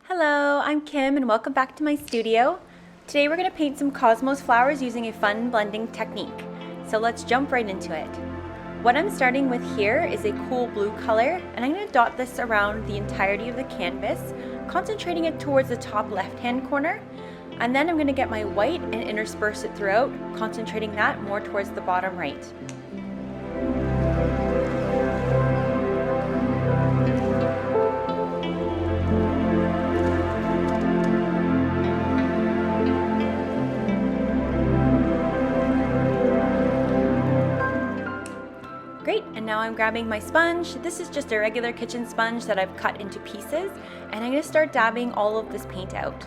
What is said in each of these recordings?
Hello, I'm Kim and welcome back to my studio. Today we're going to paint some cosmos flowers using a fun blending technique. So let's jump right into it. What I'm starting with here is a cool blue color, and I'm going to dot this around the entirety of the canvas, concentrating it towards the top left-hand corner. And then I'm going to get my white and intersperse it throughout, concentrating that more towards the bottom right. Great, and now I'm grabbing my sponge. This is just a regular kitchen sponge that I've cut into pieces, and I'm going to start dabbing all of this paint out.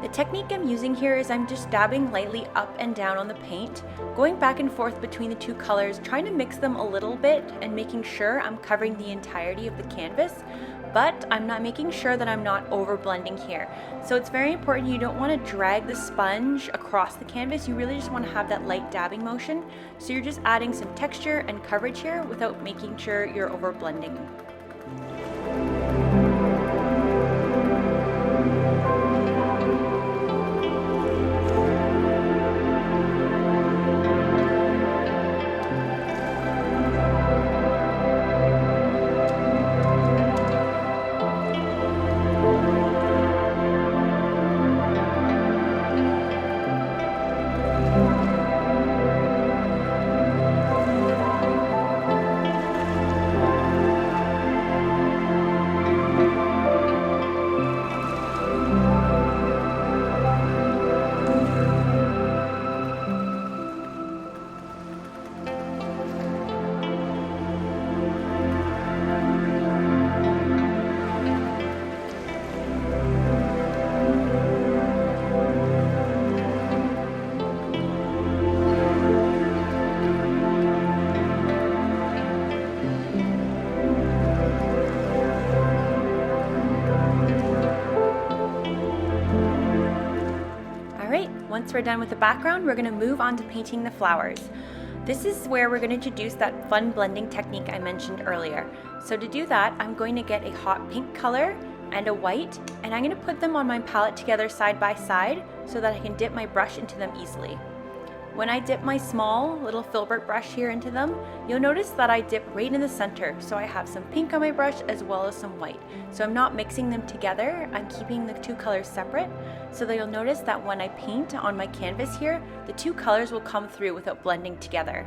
The technique I'm using here is I'm just dabbing lightly up and down on the paint, going back and forth between the two colors, trying to mix them a little bit and making sure I'm covering the entirety of the canvas, but I'm not making sure that I'm not over blending here. So it's very important, you don't want to drag the sponge across the canvas, you really just want to have that light dabbing motion. So you're just adding some texture and coverage here without making sure you're over blending. Once we're done with the background, we're going to move on to painting the flowers. This is where we're going to introduce that fun blending technique I mentioned earlier. So to do that, I'm going to get a hot pink color and a white, and I'm going to put them on my palette together side by side so that I can dip my brush into them easily. When I dip my small little filbert brush here into them, you'll notice that I dip right in the center, so I have some pink on my brush as well as some white. So I'm not mixing them together, I'm keeping the two colors separate, so that you'll notice that when I paint on my canvas here, the two colors will come through without blending together.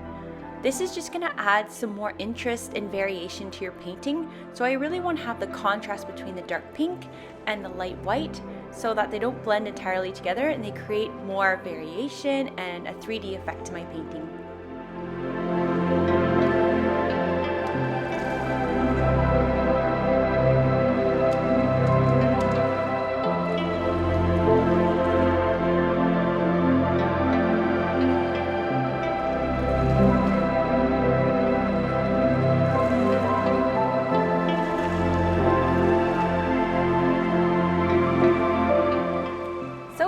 This is just going to add some more interest and variation to your painting, so I really want to have the contrast between the dark pink and the light white so that they don't blend entirely together and they create more variation and a 3D effect to my painting.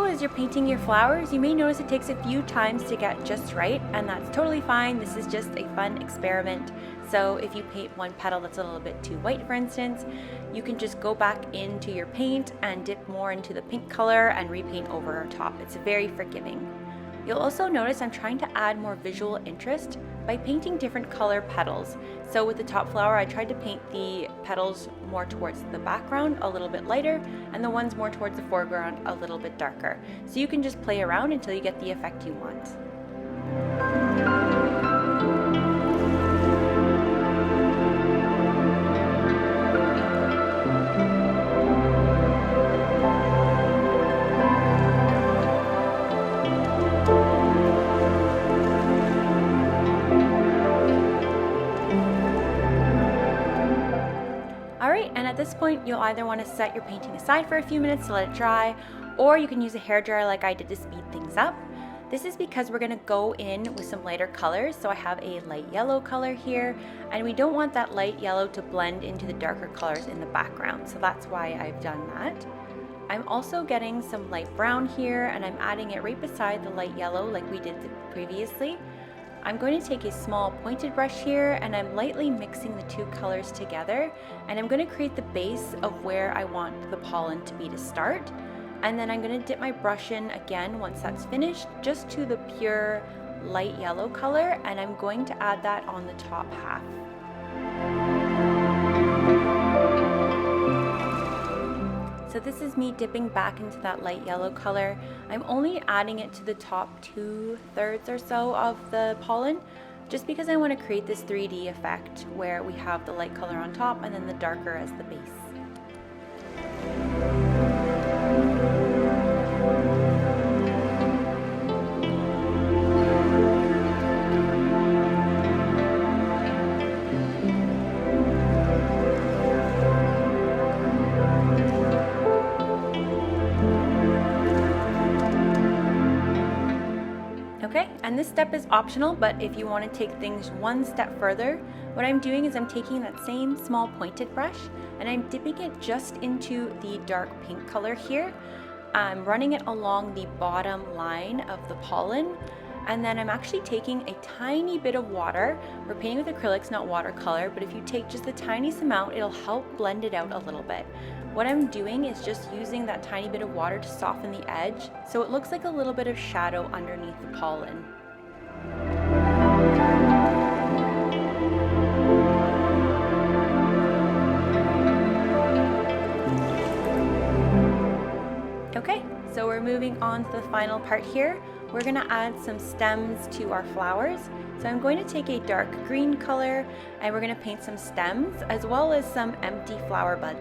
As you're painting your flowers, you may notice it takes a few times to get just right, and that's totally fine. This is just a fun experiment. So if you paint one petal that's a little bit too white, for instance, you can just go back into your paint and dip more into the pink color and repaint over top. It's very forgiving. You'll also notice I'm trying to add more visual interest by painting different color petals. So with the top flower, I tried to paint the petals more towards the background, a little bit lighter, and the ones more towards the foreground, a little bit darker. So you can just play around until you get the effect you want. And at this point, you'll either want to set your painting aside for a few minutes to let it dry, or you can use a hairdryer like I did to speed things up. This is because we're going to go in with some lighter colors. So I have a light yellow color here, and we don't want that light yellow to blend into the darker colors in the background. So that's why I've done that. I'm also getting some light brown here, and I'm adding it right beside the light yellow like we did previously. I'm going to take a small pointed brush here and I'm lightly mixing the two colors together, and I'm going to create the base of where I want the pollen to be to start. And then I'm going to dip my brush in again once that's finished, just to the pure light yellow color, and I'm going to add that on the top half. So this is me dipping back into that light yellow color. I'm only adding it to the top 2/3 or so of the pollen, just because I want to create this 3D effect where we have the light color on top and then the darker as the base. Okay, and this step is optional, but if you want to take things one step further, what I'm doing is I'm taking that same small pointed brush and I'm dipping it just into the dark pink color here. I'm running it along the bottom line of the pollen, and then I'm actually taking a tiny bit of water. We're painting with acrylics, not watercolor, but if you take just the tiniest amount, it'll help blend it out a little bit. What I'm doing is just using that tiny bit of water to soften the edge, so it looks like a little bit of shadow underneath the pollen. Okay, so we're moving on to the final part here. We're going to add some stems to our flowers. So I'm going to take a dark green color and we're going to paint some stems as well as some empty flower buds.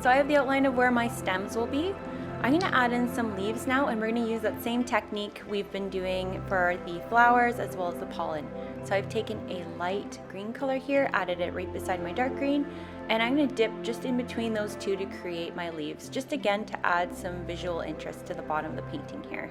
So I have the outline of where my stems will be. I'm going to add in some leaves now, and we're going to use that same technique we've been doing for the flowers as well as the pollen. So I've taken a light green color here, added it right beside my dark green, and I'm going to dip just in between those two to create my leaves, just again to add some visual interest to the bottom of the painting here.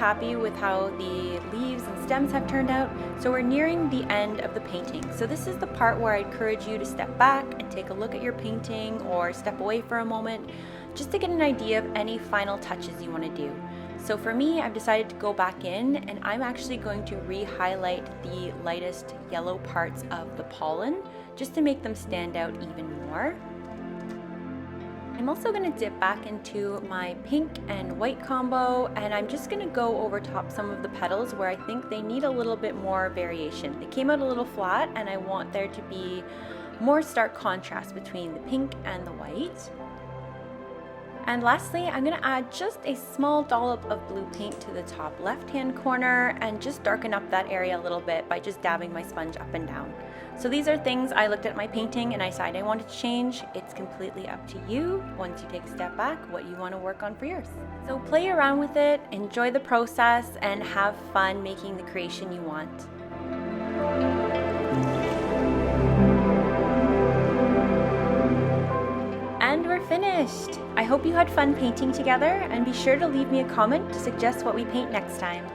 happy with how the leaves and stems have turned out, so we're nearing the end of the painting. So this is the part where I encourage you to step back and take a look at your painting or step away for a moment just to get an idea of any final touches you want to do. So for me, I've decided to go back in and I'm actually going to re-highlight the lightest yellow parts of the pollen just to make them stand out even more. I'm also going to dip back into my pink and white combo, and I'm just going to go over top some of the petals where I think they need a little bit more variation. They came out a little flat and I want there to be more stark contrast between the pink and the white. And lastly, I'm going to add just a small dollop of blue paint to the top left-hand corner and just darken up that area a little bit by just dabbing my sponge up and down. So these are things I looked at my painting and I decided I wanted to change. It's completely up to you, once you take a step back, what you want to work on for yours. So play around with it, enjoy the process, and have fun making the creation you want. And we're finished! I hope you had fun painting together, and be sure to leave me a comment to suggest what we paint next time.